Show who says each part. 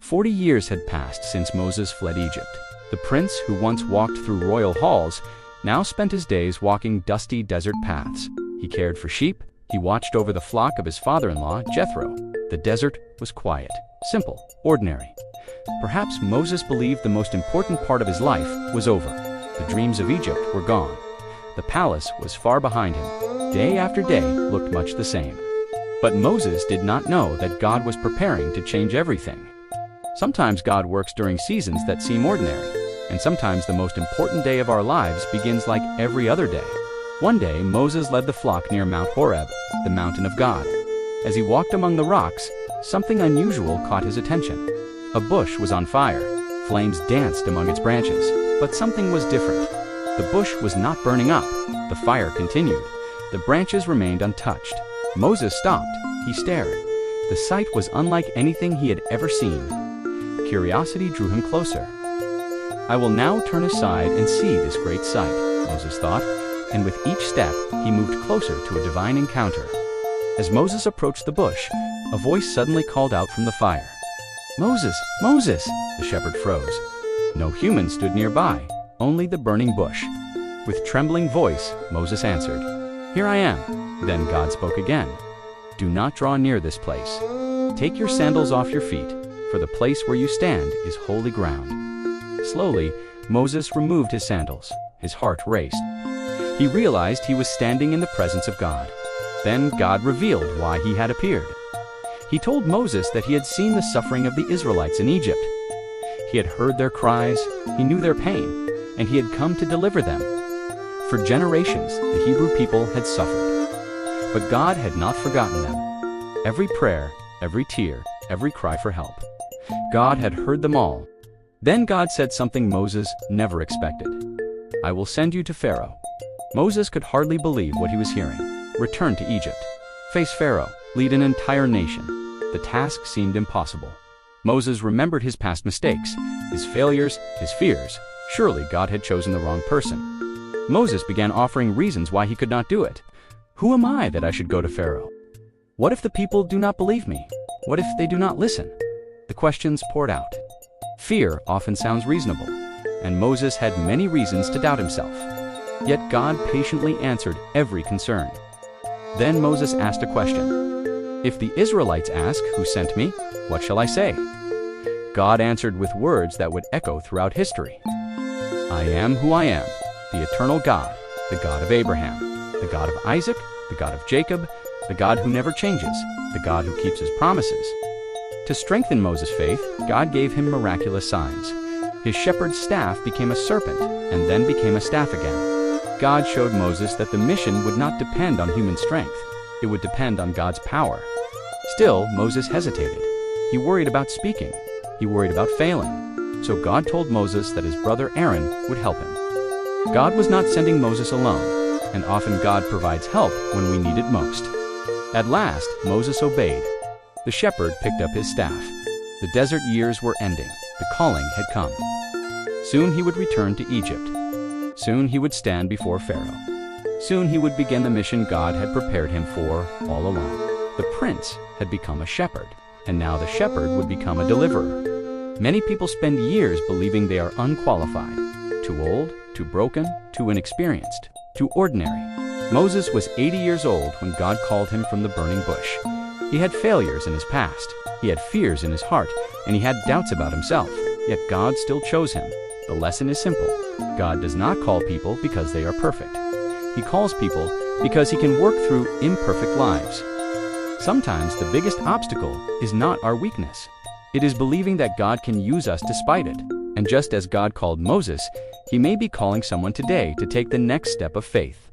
Speaker 1: 40 years had passed since Moses fled Egypt. The prince who once walked through royal halls now spent his days walking dusty desert paths. He cared for sheep. He watched over the flock of his father-in-law, Jethro. The desert was quiet, simple, ordinary. Perhaps Moses believed the most important part of his life was over. The dreams of Egypt were gone. The palace was far behind him. Day after day looked much the same. But Moses did not know that God was preparing to change everything. Sometimes God works during seasons that seem ordinary, and sometimes the most important day of our lives begins like every other day. One day, Moses led the flock near Mount Horeb, the mountain of God. As he walked among the rocks, something unusual caught his attention. A bush was on fire. Flames danced among its branches, but something was different. The bush was not burning up. The fire continued. The branches remained untouched. Moses stopped. He stared. The sight was unlike anything he had ever seen. Curiosity drew him closer. "I will now turn aside and see this great sight," Moses thought, and with each step, he moved closer to a divine encounter. As Moses approached the bush, a voice suddenly called out from the fire. "Moses! Moses!" The shepherd froze. No human stood nearby, only the burning bush. With trembling voice, Moses answered, "Here I am." Then God spoke again. "Do not draw near this place. Take your sandals off your feet, for the place where you stand is holy ground." Slowly, Moses removed his sandals. His heart raced. He realized he was standing in the presence of God. Then God revealed why he had appeared. He told Moses that he had seen the suffering of the Israelites in Egypt. He had heard their cries, he knew their pain, and he had come to deliver them. For generations, the Hebrew people had suffered. But God had not forgotten them. Every prayer, every tear, every cry for help. God had heard them all. Then God said something Moses never expected. "I will send you to Pharaoh." Moses could hardly believe what he was hearing. Return to Egypt. Face Pharaoh. Lead an entire nation. The task seemed impossible. Moses remembered his past mistakes, his failures, his fears. Surely God had chosen the wrong person. Moses began offering reasons why he could not do it. "Who am I that I should go to Pharaoh? What if the people do not believe me? What if they do not listen?" The questions poured out. Fear often sounds reasonable, and Moses had many reasons to doubt himself. Yet God patiently answered every concern. Then Moses asked a question. "If the Israelites ask, 'Who sent me?' what shall I say?" God answered with words that would echo throughout history. "I am who I am, the eternal God, the God of Abraham, the God of Isaac, the God of Jacob, the God who never changes, the God who keeps his promises." To strengthen Moses' faith, God gave him miraculous signs. His shepherd's staff became a serpent and then became a staff again. God showed Moses that the mission would not depend on human strength. It would depend on God's power. Still, Moses hesitated. He worried about speaking. He worried about failing. So God told Moses that his brother Aaron would help him. God was not sending Moses alone, and often God provides help when we need it most. At last, Moses obeyed. The shepherd picked up his staff. The desert years were ending. The calling had come. Soon he would return to Egypt. Soon he would stand before Pharaoh. Soon he would begin the mission God had prepared him for all along. The prince had become a shepherd, and now the shepherd would become a deliverer. Many people spend years believing they are unqualified, too old, too broken, too inexperienced, too ordinary. Moses was 80 years old when God called him from the burning bush. He had failures in his past, he had fears in his heart, and he had doubts about himself, yet God still chose him. The lesson is simple. God does not call people because they are perfect. He calls people because he can work through imperfect lives. Sometimes the biggest obstacle is not our weakness. It is believing that God can use us despite it. And just as God called Moses, he may be calling someone today to take the next step of faith.